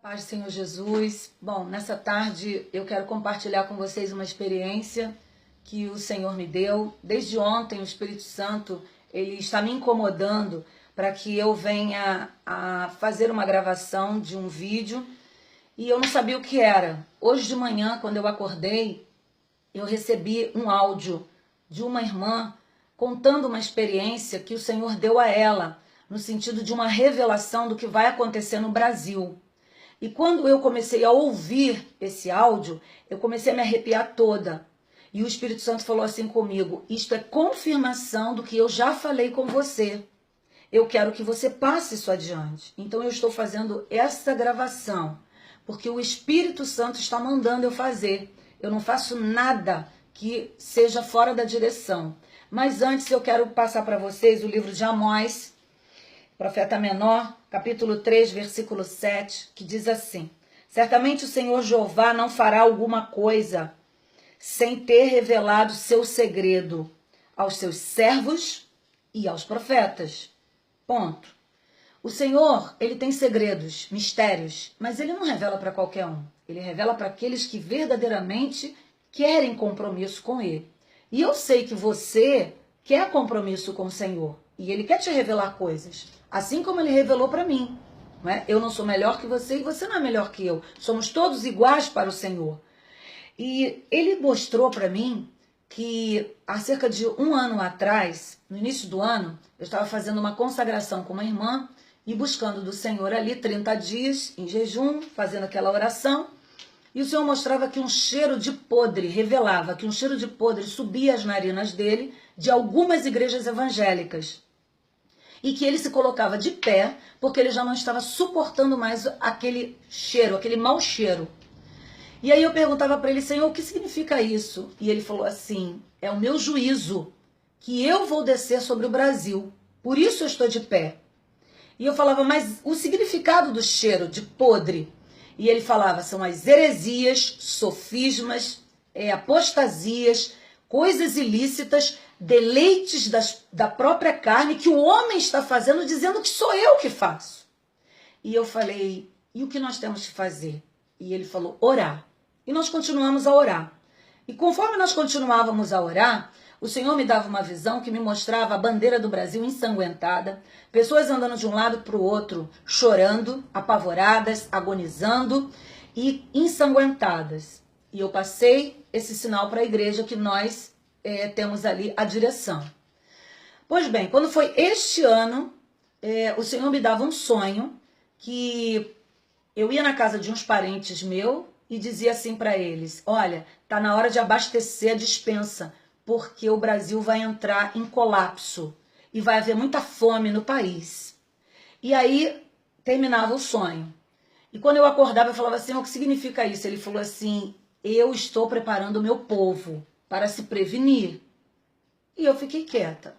Paz do Senhor Jesus. Bom, nessa tarde eu quero compartilhar com vocês uma experiência que o Senhor me deu. Desde ontem o Espírito Santo ele está me incomodando para que eu venha a fazer uma gravação de um vídeo e eu não sabia o que era. Hoje de manhã, quando eu acordei, eu recebi um áudio de uma irmã contando uma experiência que o Senhor deu a ela, no sentido de uma revelação do que vai acontecer no Brasil. E quando eu comecei a ouvir esse áudio, eu comecei a me arrepiar toda. E o Espírito Santo falou assim comigo: isto é confirmação do que eu já falei com você. Eu quero que você passe isso adiante. Então eu estou fazendo essa gravação, porque o Espírito Santo está mandando eu fazer. Eu não faço nada que seja fora da direção. Mas antes eu quero passar para vocês o livro de Amós, profeta menor, capítulo 3, versículo 7, que diz assim: certamente o Senhor Jeová não fará alguma coisa sem ter revelado seu segredo aos seus servos e aos profetas. Ponto. O Senhor, ele tem segredos, mistérios, mas ele não revela para qualquer um. Ele revela para aqueles que verdadeiramente querem compromisso com ele. E eu sei que você quer compromisso com o Senhor. E ele quer te revelar coisas. Assim como ele revelou para mim. Não é? Eu não sou melhor que você e você não é melhor que eu. Somos todos iguais para o Senhor. E ele mostrou para mim que há cerca de um ano atrás, no início do ano, eu estava fazendo uma consagração com uma irmã e buscando do Senhor ali 30 dias em jejum, fazendo aquela oração. E o Senhor mostrava que um cheiro de podre, revelava que um cheiro de podre subia às narinas dele de algumas igrejas evangélicas. E que ele se colocava de pé porque ele já não estava suportando mais aquele cheiro, aquele mau cheiro. E aí eu perguntava para ele: Senhor, o que significa isso? E ele falou assim: é o meu juízo, que eu vou descer sobre o Brasil, por isso eu estou de pé. E eu falava: mas o significado do cheiro de podre? E ele falava: são as heresias, sofismas, apostasias, coisas ilícitas, deleites da própria carne que o homem está fazendo, dizendo que sou eu que faço. E eu falei: e o que nós temos que fazer? E ele falou: orar. E nós continuamos a orar. E conforme nós continuávamos a orar, o Senhor me dava uma visão que me mostrava a bandeira do Brasil ensanguentada, pessoas andando de um lado para o outro, chorando, apavoradas, agonizando e ensanguentadas. E eu passei esse sinal para a igreja que nós temos ali a direção. Pois bem, quando foi este ano, o Senhor me dava um sonho que eu ia na casa de uns parentes meus e dizia assim para eles: olha, tá na hora de abastecer a despensa, porque o Brasil vai entrar em colapso e vai haver muita fome no país. E aí terminava o sonho. E quando eu acordava, eu falava assim: o que significa isso? Ele falou assim: eu estou preparando o meu povo para se prevenir. E eu fiquei quieta.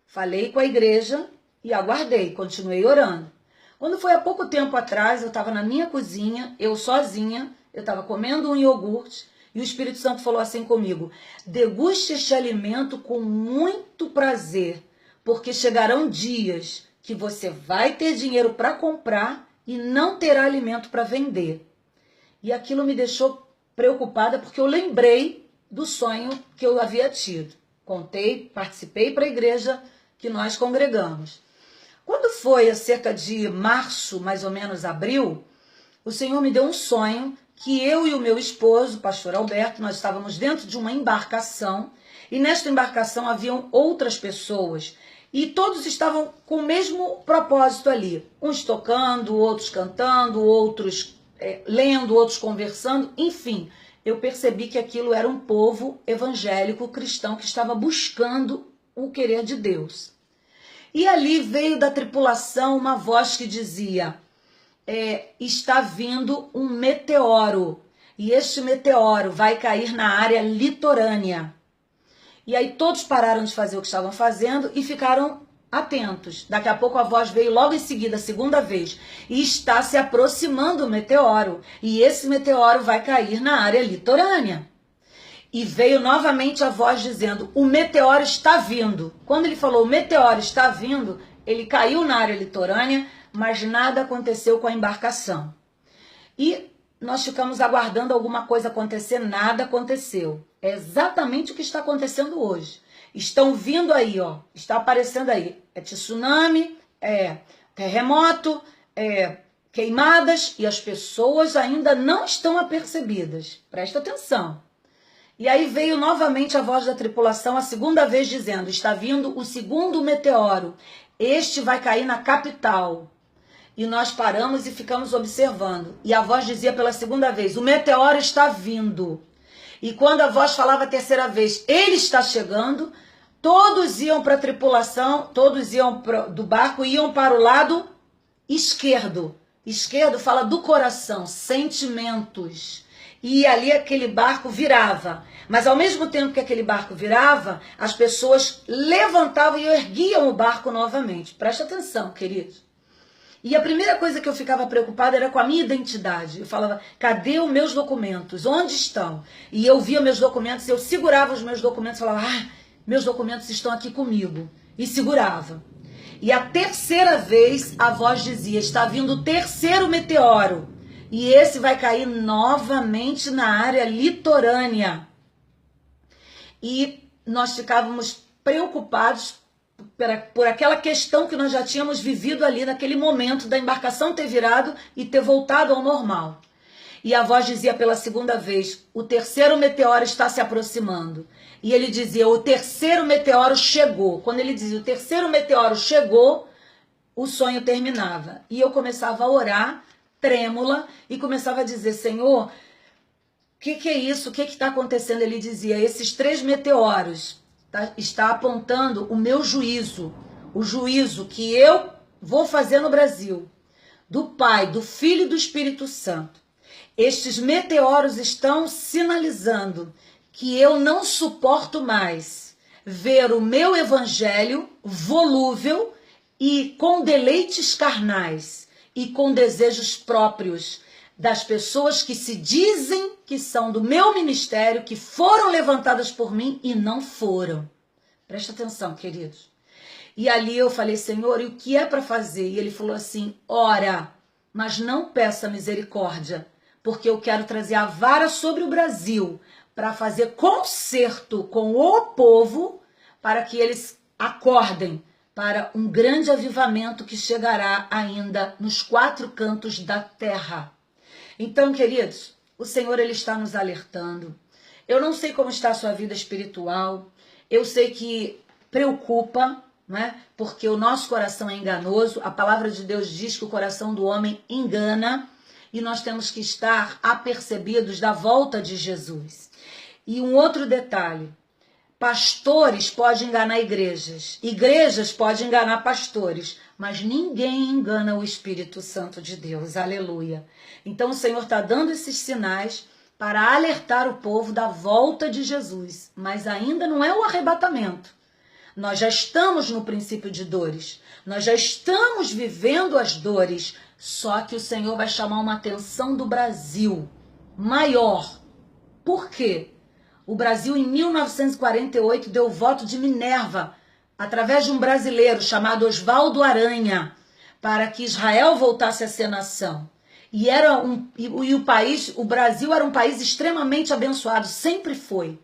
Falei com a igreja e aguardei, continuei orando. Quando foi há pouco tempo atrás, eu estava na minha cozinha, eu sozinha, eu estava comendo um iogurte, e o Espírito Santo falou assim comigo: deguste este alimento com muito prazer, porque chegarão dias que você vai ter dinheiro para comprar e não terá alimento para vender. E aquilo me deixou preocupada, porque eu lembrei do sonho que eu havia tido. Contei, participei para a igreja que nós congregamos. Quando foi a cerca de março, mais ou menos abril, o Senhor me deu um sonho que eu e o meu esposo, o pastor Alberto, nós estávamos dentro de uma embarcação, e nesta embarcação haviam outras pessoas, e todos estavam com o mesmo propósito ali, uns tocando, outros cantando, outros lendo, outros conversando, enfim, eu percebi que aquilo era um povo evangélico cristão que estava buscando o querer de Deus. E ali veio da tripulação uma voz que dizia: está vindo um meteoro, e este meteoro vai cair na área litorânea. E aí todos pararam de fazer o que estavam fazendo e ficaram atentos. Daqui a pouco a voz veio logo em seguida, a segunda vez: e está se aproximando o meteoro, e esse meteoro vai cair na área litorânea. E veio novamente a voz dizendo: o meteoro está vindo. Quando ele falou o meteoro está vindo, ele caiu na área litorânea, mas nada aconteceu com a embarcação. E nós ficamos aguardando alguma coisa acontecer, nada aconteceu. É exatamente o que está acontecendo hoje. Estão vindo aí, ó, está aparecendo aí. É tsunami, é terremoto, é queimadas, e as pessoas ainda não estão apercebidas. Presta atenção. E aí veio novamente a voz da tripulação, a segunda vez, dizendo: está vindo o segundo meteoro. Este vai cair na capital. E nós paramos e ficamos observando. E a voz dizia pela segunda vez: o meteoro está vindo. E quando a voz falava a terceira vez: ele está chegando, todos iam para a tripulação, todos iam do barco, iam para o lado esquerdo. Esquerdo fala do coração, sentimentos. E ali aquele barco virava. Mas ao mesmo tempo que aquele barco virava, as pessoas levantavam e erguiam o barco novamente. Presta atenção, queridos. E a primeira coisa que eu ficava preocupada era com a minha identidade. Eu falava: cadê os meus documentos? Onde estão? E eu via meus documentos, eu segurava os meus documentos e falava: meus documentos estão aqui comigo. E segurava. E a terceira vez a voz dizia: está vindo o terceiro meteoro. E esse vai cair novamente na área litorânea. E nós ficávamos preocupados por aquela questão que nós já tínhamos vivido ali naquele momento da embarcação ter virado e ter voltado ao normal. E a voz dizia pela segunda vez: o terceiro meteoro está se aproximando. E ele dizia: o terceiro meteoro chegou. Quando ele dizia: o terceiro meteoro chegou, o sonho terminava. E eu começava a orar, trêmula, e começava a dizer: Senhor, o que é isso? O que está acontecendo? Ele dizia: esses 3 meteoros está apontando o meu juízo, o juízo que eu vou fazer no Brasil, do Pai, do Filho e do Espírito Santo. Estes meteoros estão sinalizando que eu não suporto mais ver o meu evangelho volúvel e com deleites carnais e com desejos próprios das pessoas que se dizem que são do meu ministério, que foram levantadas por mim e não foram. Presta atenção, queridos. E ali eu falei: Senhor, e o que é para fazer? E ele falou assim: ora, mas não peça misericórdia, porque eu quero trazer a vara sobre o Brasil para fazer concerto com o povo, para que eles acordem para um grande avivamento que chegará ainda nos 4 cantos da terra. Então, queridos, o Senhor, ele está nos alertando. Eu não sei como está a sua vida espiritual. Eu sei que preocupa, né? Porque o nosso coração é enganoso. A palavra de Deus diz que o coração do homem engana. E nós temos que estar apercebidos da volta de Jesus. E um outro detalhe: pastores podem enganar igrejas, igrejas podem enganar pastores, mas ninguém engana o Espírito Santo de Deus, aleluia. Então o Senhor está dando esses sinais para alertar o povo da volta de Jesus, mas ainda não é o arrebatamento. Nós já estamos no princípio de dores, nós já estamos vivendo as dores, só que o Senhor vai chamar uma atenção do Brasil maior. Por quê? O Brasil, em 1948, deu o voto de Minerva, através de um brasileiro chamado Oswaldo Aranha, para que Israel voltasse a ser nação. E o Brasil era um país extremamente abençoado, sempre foi.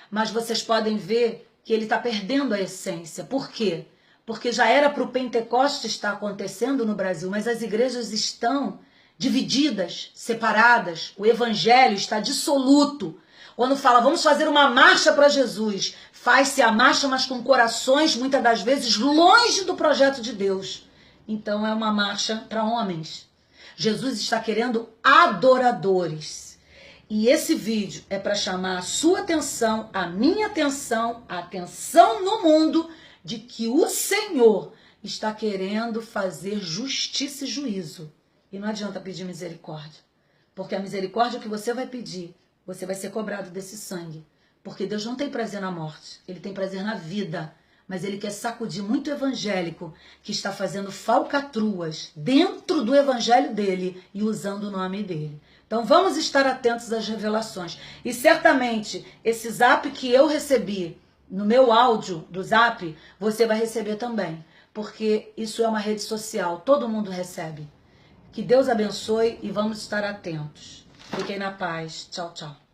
Mas vocês podem ver que ele está perdendo a essência. Por quê? Porque já era para o Pentecostes estar acontecendo no Brasil, mas as igrejas estão divididas, separadas, o evangelho está dissoluto. Quando fala: vamos fazer uma marcha para Jesus, faz-se a marcha, mas com corações, muitas das vezes, longe do projeto de Deus. Então é uma marcha para homens. Jesus está querendo adoradores. E esse vídeo é para chamar a sua atenção, a minha atenção, a atenção no mundo, de que o Senhor está querendo fazer justiça e juízo. E não adianta pedir misericórdia, porque a misericórdia que você vai pedir, você vai ser cobrado desse sangue. Porque Deus não tem prazer na morte, Ele tem prazer na vida. Mas Ele quer sacudir muito evangélico que está fazendo falcatruas dentro do evangelho dEle e usando o nome dEle. Então vamos estar atentos às revelações. E certamente esse zap que eu recebi no meu áudio do zap, você vai receber também. Porque isso é uma rede social, todo mundo recebe. Que Deus abençoe e vamos estar atentos. Fiquem na paz. Tchau, tchau.